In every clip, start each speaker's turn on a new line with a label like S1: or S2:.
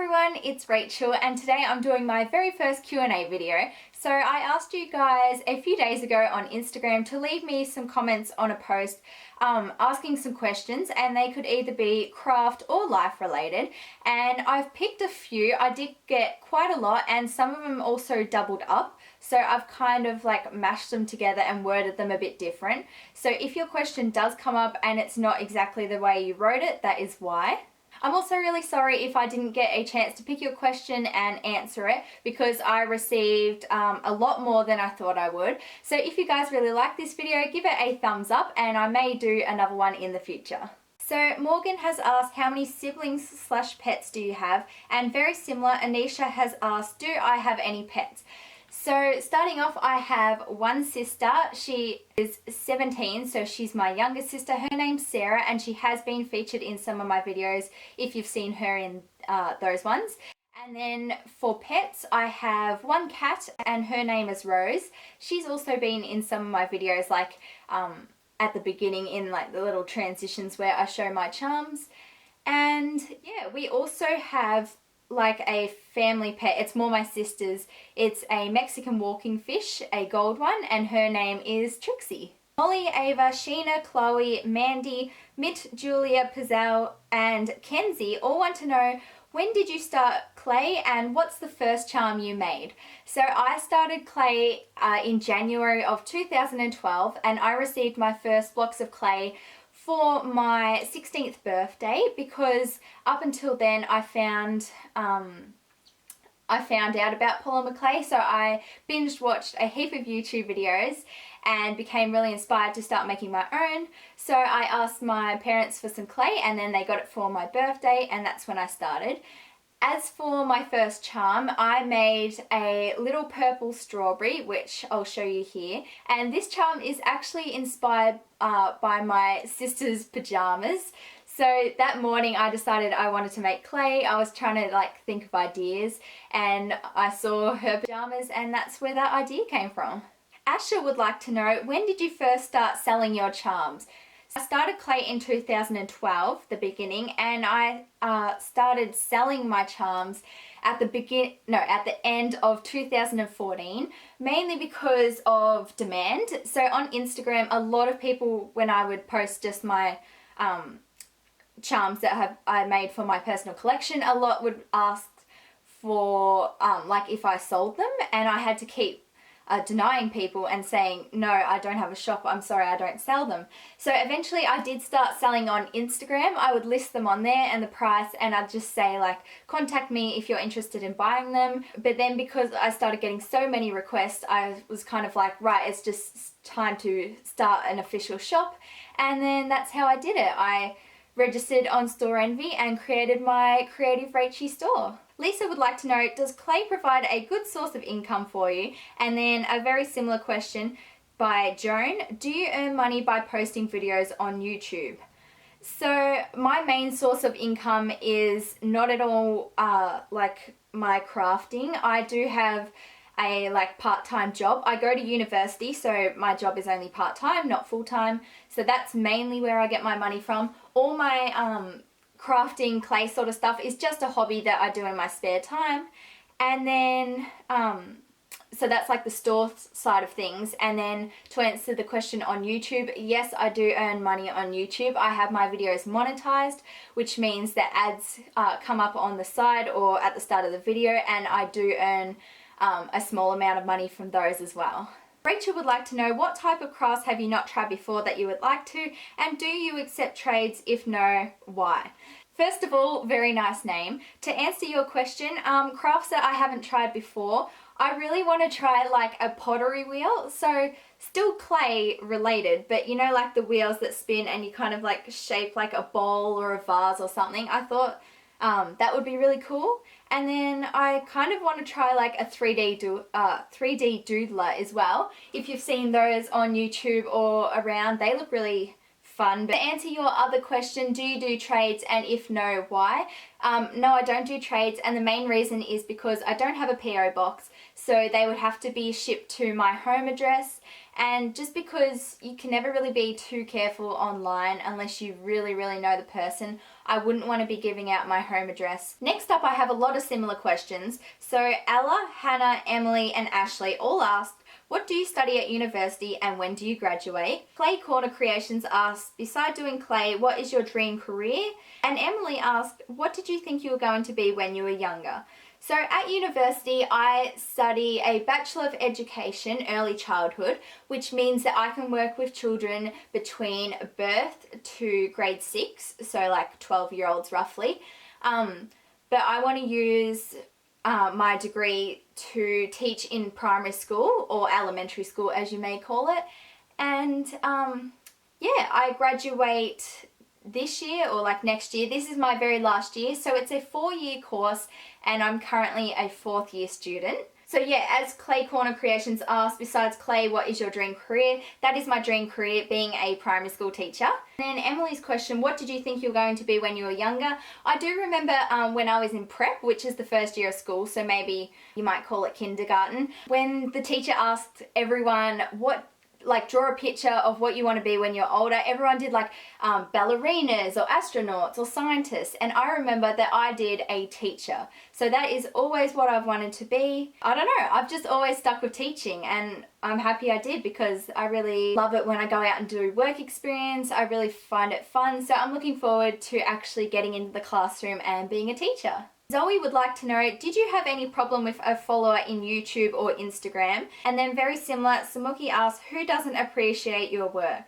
S1: everyone, it's Rachel and today I'm doing my very first Q&A video. So I asked you guys a few days ago on Instagram to leave me some comments on a post asking some questions, and they could either be craft or life related, and I've picked a few. I did get quite a lot and some of them also doubled up, so I've kind of like mashed them together and worded them a bit different. So if your question does come up and it's not exactly the way you wrote it, that is why. I'm also really sorry if I didn't get a chance to pick your question and answer it, because I received a lot more than I thought I would. So if you guys really like this video, give it a thumbs up and I may do another one in the future. So Morgan has asked, how many siblings slash pets do you have? And very similar, Anisha has asked, do I have any pets? So starting off, I have one sister. She is 17, so she's my younger sister. Her name's Sarah and she has been featured in some of my videos if you've seen her in those ones. And then for pets, I have one cat and her name is Rose. She's also been in some of my videos, like at the beginning in like the little transitions where I show my charms. And yeah, we also have like a family pet. It's more my sister's. It's a Mexican walking fish, a gold one, and her name is Trixie. Molly, Ava, Sheena, Chloe, Mandy, Mitt, Julia, Pizzelle, and Kenzie all want to know, when did you start clay and what's the first charm you made? So I started clay in January of 2012, and I received my first blocks of clay for my 16th birthday, because up until then I found out about polymer clay, so I binge watched a heap of YouTube videos and became really inspired to start making my own. So I asked my parents for some clay and then they got it for my birthday, and that's when I started. As for my first charm, I made a little purple strawberry, which I'll show you here. And this charm is actually inspired by my sister's pajamas. So that morning I decided I wanted to make clay. I was trying to like think of ideas and I saw her pajamas, and that's where that idea came from. Asha would like to know, when did you first start selling your charms? I started clay in 2012, the beginning, and I started selling my charms at the end of 2014, mainly because of demand. So on Instagram, a lot of people, when I would post just my charms that I made for my personal collection, a lot would ask for like if I sold them, and I had to keep denying people and saying, no, I don't have a shop, I'm sorry, I don't sell them. So eventually I did start selling on Instagram. I would list them on there and the price, and I'd just say like, contact me if you're interested in buying them. But then because I started getting so many requests, I was kind of like, right, it's just time to start an official shop. And then that's how I did it. I registered on Store Envy and created my Creative Rachie store. Lisa would like to know, does clay provide a good source of income for you? And then a very similar question by Joan, do you earn money by posting videos on YouTube? So my main source of income is not at all like my crafting. I do have a like part-time job. I go to university, so my job is only part-time, not full-time. So that's mainly where I get my money from. All my crafting clay sort of stuff is just a hobby that I do in my spare time. And then so that's like the store side of things. And then to answer the question on YouTube, yes, I do earn money on YouTube. I have my videos monetized, which means that ads come up on the side or at the start of the video, and I do earn a small amount of money from those as well. Rachel would like to know, what type of crafts have you not tried before that you would like to, and do you accept trades? If no, why? First of all, very nice name. To answer your question, crafts that I haven't tried before, I really want to try like a pottery wheel. So still clay related, but you know, like the wheels that spin and you kind of like shape like a bowl or a vase or something. I thought that would be really cool. And then I kind of want to try like a 3D doodler as well. If you've seen those on YouTube or around, they look really fun. But to answer your other question, do you do trades, and if no, why? No, I don't do trades, and the main reason is because I don't have a PO box, so they would have to be shipped to my home address, And just because you can never really be too careful online unless you really, really know the person, I wouldn't want to be giving out my home address. Next up, I have a lot of similar questions. So Ella, Hannah, Emily, and Ashley all asked, what do you study at university and when do you graduate? Clay Corner Creations asked, beside doing clay, what is your dream career? And Emily asked, what did you think you were going to be when you were younger? So at university, I study a Bachelor of Education, Early Childhood, which means that I can work with children between birth to grade 6, so like 12-year-olds roughly. But I want to use my degree to teach in primary school, or elementary school as you may call it. And yeah, I graduate this year or like next year. This is my very last year, so it's a 4-year course and I'm currently a 4th year student. So yeah, as Clay Corner Creations asked, besides clay, what is your dream career? That is my dream career, being a primary school teacher. And then Emily's question, what did you think you were going to be when you were younger? I do remember when I was in prep, which is the first year of school, so maybe you might call it kindergarten, when the teacher asked everyone draw a picture of what you want to be when you're older. Everyone did like ballerinas or astronauts or scientists, and I remember that I did a teacher. So that is always what I've wanted to be. I don't know, I've just always stuck with teaching, and I'm happy I did because I really love it when I go out and do work experience. I really find it fun, so I'm looking forward to actually getting into the classroom and being a teacher. Zoe would like to know, did you have any problem with a follower in YouTube or Instagram? And then very similar, Samuki asked, who doesn't appreciate your work?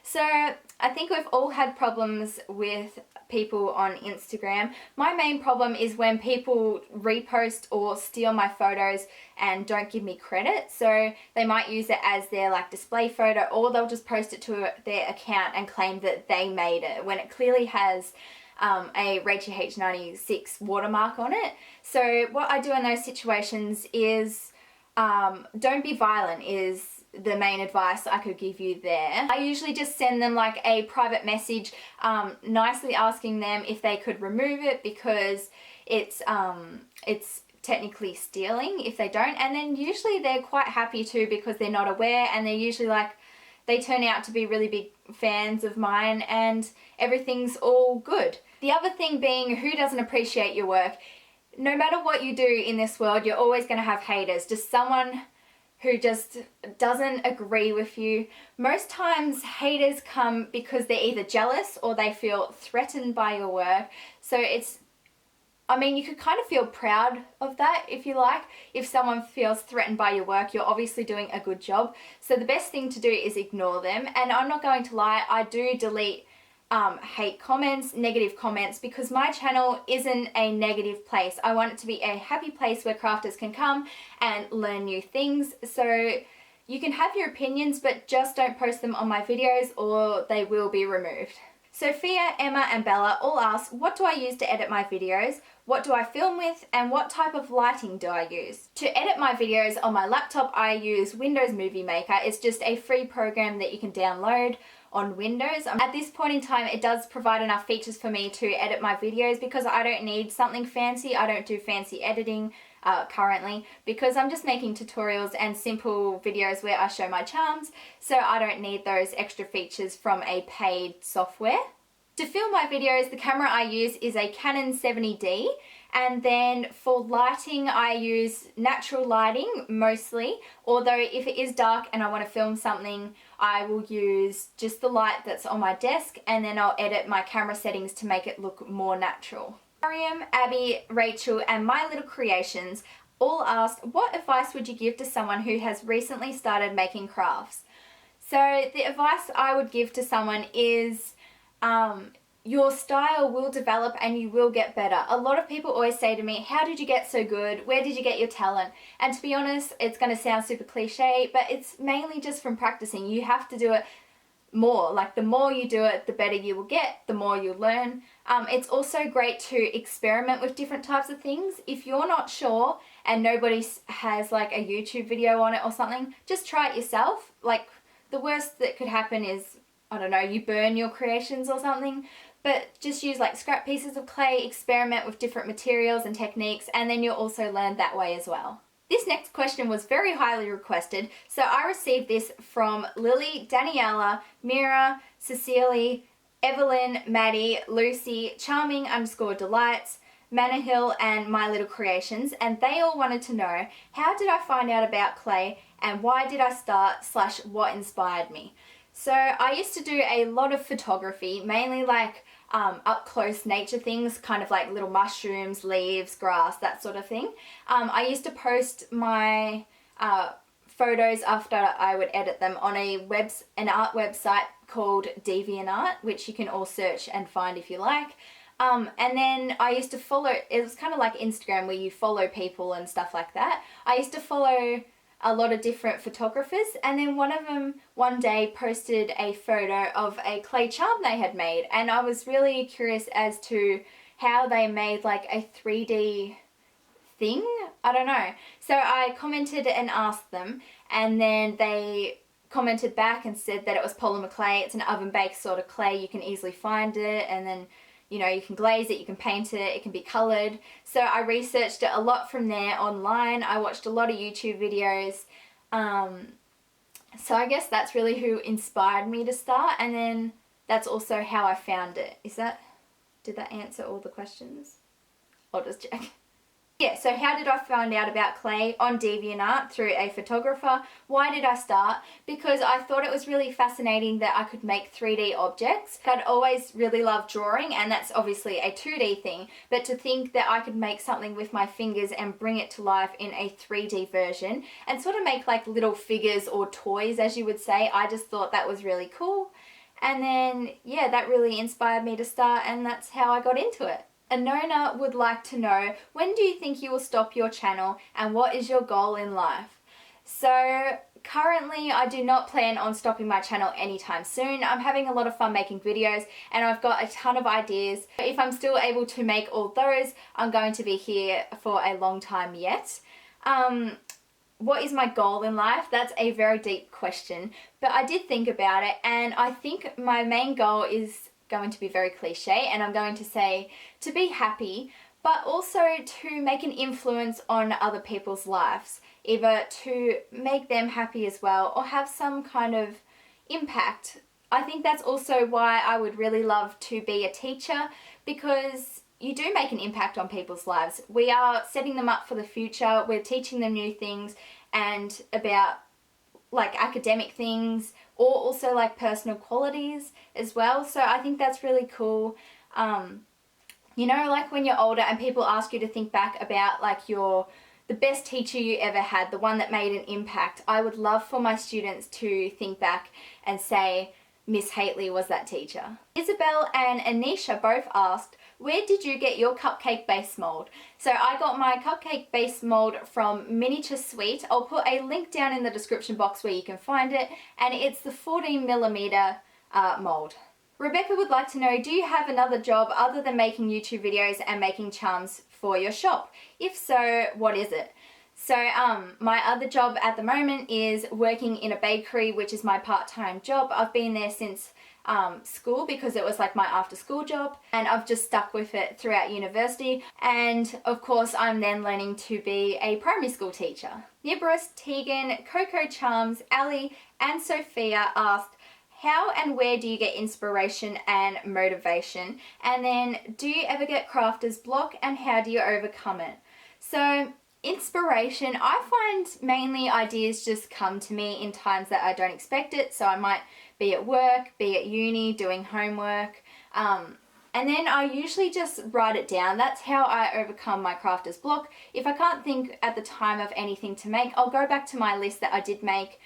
S1: So I think we've all had problems with people on Instagram. My main problem is when people repost or steal my photos and don't give me credit. So they might use it as their like display photo, or they'll just post it to their account and claim that they made it when it clearly has a Rachel H96 watermark on it. So what I do in those situations is don't be violent is the main advice I could give you there. I usually just send them like a private message nicely asking them if they could remove it, because it's technically stealing if they don't, and then usually they're quite happy to because they're not aware, and they're usually like, they turn out to be really big fans of mine and everything's all good. The other thing being, who doesn't appreciate your work? No matter what you do in this world, you're always going to have haters. Just someone who just doesn't agree with you. Most times haters come because they're either jealous or they feel threatened by your work. So you could kind of feel proud of that if you like. If someone feels threatened by your work, you're obviously doing a good job. So the best thing to do is ignore them. And I'm not going to lie, I do delete hate comments, negative comments, because my channel isn't a negative place. I want it to be a happy place where crafters can come and learn new things. So you can have your opinions, but just don't post them on my videos or they will be removed. Sophia, Emma and Bella all asked, what do I use to edit my videos? What do I film with? And what type of lighting do I use? To edit my videos on my laptop, I use Windows Movie Maker. It's just a free program that you can download on Windows. At this point in time, it does provide enough features for me to edit my videos because I don't need something fancy. I don't do fancy editing currently because I'm just making tutorials and simple videos where I show my charms, so I don't need those extra features from a paid software. To film my videos, the camera I use is a Canon 70D, and then for lighting I use natural lighting mostly, although if it is dark and I want to film something, I will use just the light that's on my desk, and then I'll edit my camera settings to make it look more natural. Mariam, Abby, Rachel and My Little Creations all asked, what advice would you give to someone who has recently started making crafts? So the advice I would give to someone is your style will develop and you will get better. A lot of people always say to me, how did you get so good? Where did you get your talent? And to be honest, it's going to sound super cliche, but it's mainly just from practicing. You have to do it more. Like the more you do it, the better you will get, the more you'll learn. It's also great to experiment with different types of things. If you're not sure and nobody has like a YouTube video on it or something, just try it yourself. Like the worst that could happen is, I don't know, you burn your creations or something, but just use like scrap pieces of clay, experiment with different materials and techniques, and then you'll also learn that way as well. This next question was very highly requested, so I received this from Lily, Daniela, Mira, Cecily, Evelyn, Maddie, Lucy, Charming_Delights, Manahill, and My Little Creations, and they all wanted to know, how did I find out about clay and why did I start / what inspired me? So I used to do a lot of photography, mainly like up close nature things, kind of like little mushrooms, leaves, grass, that sort of thing. I used to post my photos after I would edit them on an art website called DeviantArt, which you can all search and find if you like. And then I used to follow, it was kind of like Instagram where you follow people and stuff like that. I used to follow a lot of different photographers, and then one of them one day posted a photo of a clay charm they had made, and I was really curious as to how they made like a 3D thing. I don't know. So I commented and asked them, and then they commented back and said that it was polymer clay. It's an oven baked sort of clay. You can easily find it, and then you know, you can glaze it, you can paint it, it can be coloured. So I researched it a lot from there online. I watched a lot of YouTube videos. So I guess that's really who inspired me to start, and then that's also how I found it. Did that answer all the questions? I'll just check. Yeah, so how did I find out about clay? On DeviantArt through a photographer. Why did I start? Because I thought it was really fascinating that I could make 3D objects. I'd always really loved drawing, and that's obviously a 2D thing, but to think that I could make something with my fingers and bring it to life in a 3D version and sort of make like little figures or toys, as you would say, I just thought that was really cool. And then, yeah, that really inspired me to start, and that's how I got into it. Anona would like to know, when do you think you will stop your channel and what is your goal in life? So currently I do not plan on stopping my channel anytime soon. I'm having a lot of fun making videos and I've got a ton of ideas. If I'm still able to make all those, I'm going to be here for a long time yet. What is my goal in life? That's a very deep question, but I did think about it, and I think my main goal is going to be very cliche, and I'm going to say to be happy, but also to make an influence on other people's lives, either to make them happy as well or have some kind of impact. I think that's also why I would really love to be a teacher, because you do make an impact on people's lives. We are setting them up for the future, we're teaching them new things and about like academic things, or also like personal qualities as well. So I think that's really cool. You know, like when you're older and people ask you to think back about like the best teacher you ever had, the one that made an impact. I would love for my students to think back and say, Miss Haitley was that teacher. Isabel and Anisha both asked, where did you get your cupcake base mold? So I got my cupcake base mold from Miniature Sweet. I'll put a link down in the description box where you can find it, and it's the 14mm mold. Rebecca would like to know, do you have another job other than making YouTube videos and making charms for your shop? If so, what is it? So my other job at the moment is working in a bakery, which is my part-time job. I've been there since school because it was like my after school job, and I've just stuck with it throughout university, and of course I'm then learning to be a primary school teacher. Nibros, Tegan, Coco Charms, Ali and Sophia asked, how and where do you get inspiration and motivation? And then, do you ever get crafter's block and how do you overcome it? So inspiration, I find mainly ideas just come to me in times that I don't expect it. So I might be at work, be at uni, doing homework, and then I usually just write it down. That's how I overcome my crafter's block. If I can't think at the time of anything to make, I'll go back to my list that I did make,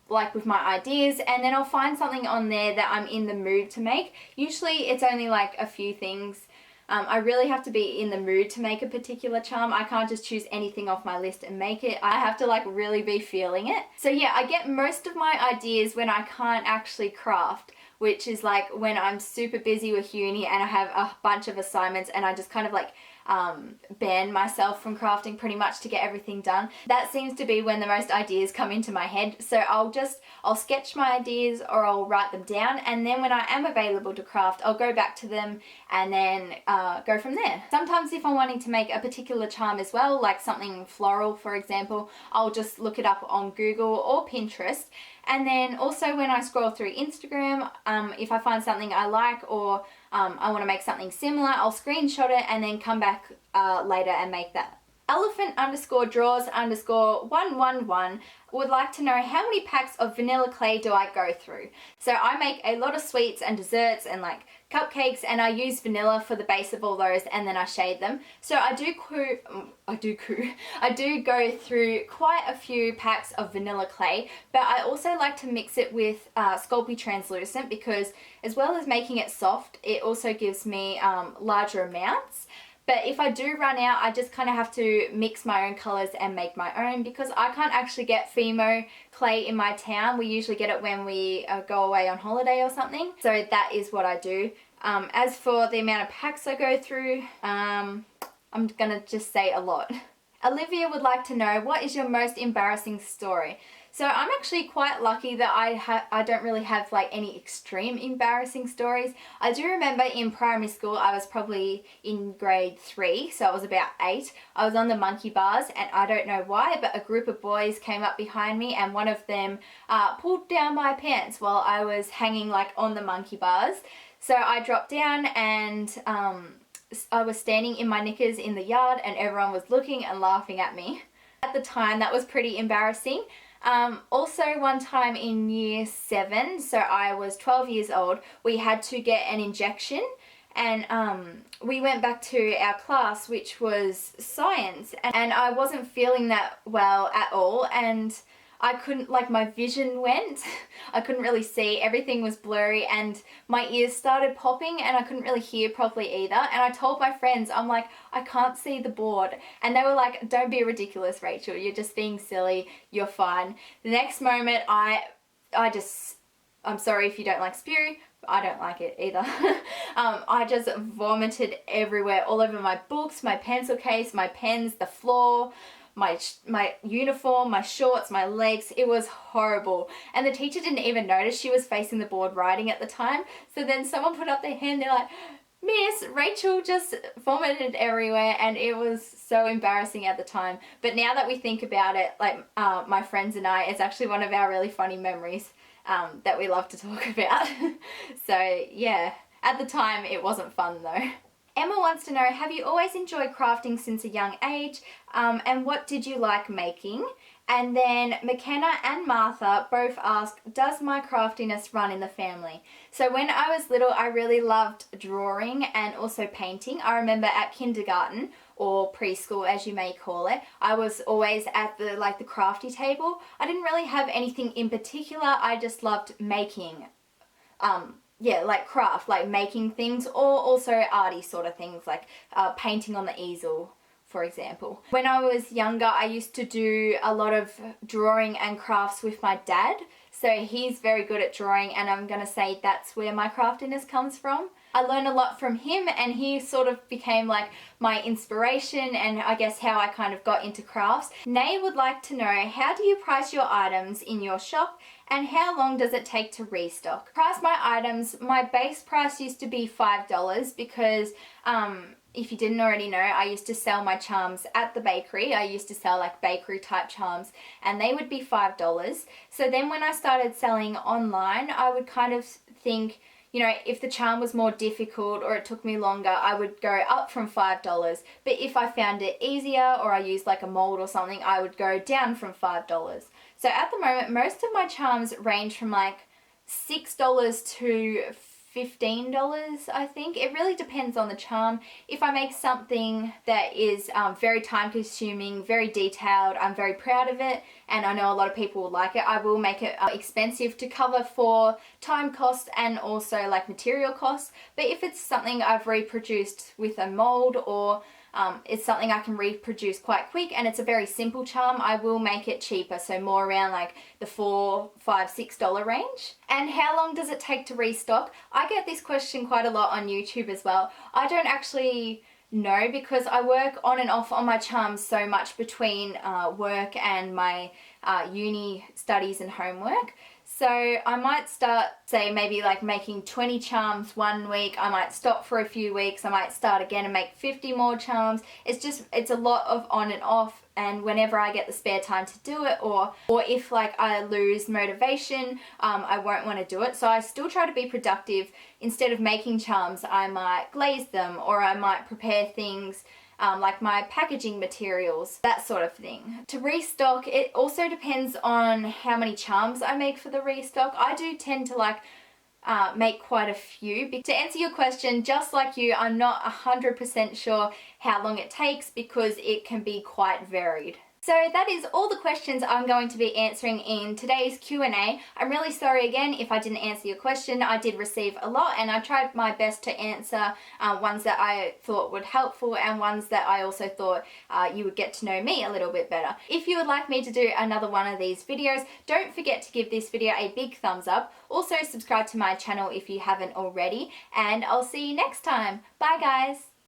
S1: like with my ideas, and then I'll find something on there that I'm in the mood to make. Usually it's only like a few things. I really have to be in the mood to make a particular charm. I can't just choose anything off my list and make it. I have to like really be feeling it. So yeah, I get most of my ideas when I can't actually craft, which is like when I'm super busy with uni and I have a bunch of assignments and I just kind of like, ban myself from crafting pretty much to get everything done. That seems to be when the most ideas come into my head. So I'll sketch my ideas or I'll write them down, and then when I am available to craft, I'll go back to them and then go from there. Sometimes if I'm wanting to make a particular charm as well, like something floral for example, I'll just look it up on Google or Pinterest. And then also when I scroll through Instagram, if I find something I like or I want to make something similar, I'll screenshot it and then come back later and make that. Elephant_draws_111 would like to know how many packs of vanilla clay do I go through. So I make a lot of sweets and desserts and like cupcakes, and I use vanilla for the base of all those, and then I shade them. So I do go through quite a few packs of vanilla clay, but I also like to mix it with Sculpey Translucent, because as well as making it soft, it also gives me larger amounts. But if I do run out, I just kind of have to mix my own colours and make my own, because I can't actually get Fimo clay in my town. We usually get it when we go away on holiday or something. So that is what I do. As for the amount of packs I go through, I'm going to just say a lot. Olivia would like to know, what is your most embarrassing story? So I'm actually quite lucky that I don't really have like any extreme embarrassing stories. I do remember in primary school, I was probably in grade 3, so I was about 8. I was on the monkey bars, and I don't know why, but a group of boys came up behind me and one of them pulled down my pants while I was hanging like on the monkey bars. So I dropped down and I was standing in my knickers in the yard and everyone was looking and laughing at me. At the time, that was pretty embarrassing. Also one time in year 7, so I was 12 years old, we had to get an injection, and we went back to our class, which was science, and I wasn't feeling that well at all, and I couldn't, like, my vision went. I couldn't really see, everything was blurry, and my ears started popping and I couldn't really hear properly either. And I told my friends, I'm like, I can't see the board. And they were like, don't be ridiculous, Rachel, you're just being silly, you're fine. The next moment, I'm sorry if you don't like spew, but I don't like it either. I just vomited everywhere, all over my books, my pencil case, my pens, the floor, my uniform, my shorts, my legs. It was horrible, and the teacher didn't even notice. She was facing the board writing at the time. So then someone put up their hand, they're like, Miss, Rachel just vomited everywhere, and it was so embarrassing at the time. But now that we think about it, like my friends and I, it's actually one of our really funny memories that we love to talk about. So yeah, at the time it wasn't fun though. Emma wants to know, have you always enjoyed crafting since a young age, and what did you like making? And then McKenna and Martha both ask, does my craftiness run in the family? So when I was little, I really loved drawing and also painting. I remember at kindergarten, or preschool as you may call it, I was always at the crafty table. I didn't really have anything in particular, I just loved making yeah, like craft, like making things, or also arty sort of things, like painting on the easel, for example. When I was younger, I used to do a lot of drawing and crafts with my dad. So he's very good at drawing, and I'm gonna say that's where my craftiness comes from. I learned a lot from him, and he sort of became like my inspiration, and I guess how I kind of got into crafts. Nay would like to know, how do you price your items in your shop, and how long does it take to restock? Price my items, my base price used to be $5 because if you didn't already know, I used to sell my charms at the bakery. I used to sell like bakery type charms, and they would be $5. So then when I started selling online, I would kind of think, you know, if the charm was more difficult or it took me longer, I would go up from $5. But if I found it easier, or I used like a mold or something, I would go down from $5. So at the moment, most of my charms range from like $6 to $15, I think. It really depends on the charm. If I make something that is very time consuming, very detailed, I'm very proud of it, and I know a lot of people will like it, I will make it expensive to cover for time costs and also like material costs. But if it's something I've reproduced with a mold, or it's something I can reproduce quite quick and it's a very simple charm, I will make it cheaper, so more around like the $4, $5, $6 range. And how long does it take to restock? I get this question quite a lot on YouTube as well. I don't actually no, because I work on and off on my charms so much between work and my uni studies and homework. So I might start, say, maybe like making 20 charms one week. I might stop for a few weeks. I might start again and make 50 more charms. It's a lot of on and off, and whenever I get the spare time to do it, or if like I lose motivation, I won't want to do it. So I still try to be productive. Instead of making charms, I might glaze them, or I might prepare things like my packaging materials, that sort of thing. To restock, it also depends on how many charms I make for the restock. I do tend to like make quite a few. To answer your question, just like you, I'm not 100% sure how long it takes because it can be quite varied. So that is all the questions I'm going to be answering in today's Q&A. I'm really sorry again if I didn't answer your question. I did receive a lot and I tried my best to answer ones that I thought were helpful and ones that I also thought you would get to know me a little bit better. If you would like me to do another one of these videos, don't forget to give this video a big thumbs up. Also subscribe to my channel if you haven't already, and I'll see you next time. Bye guys!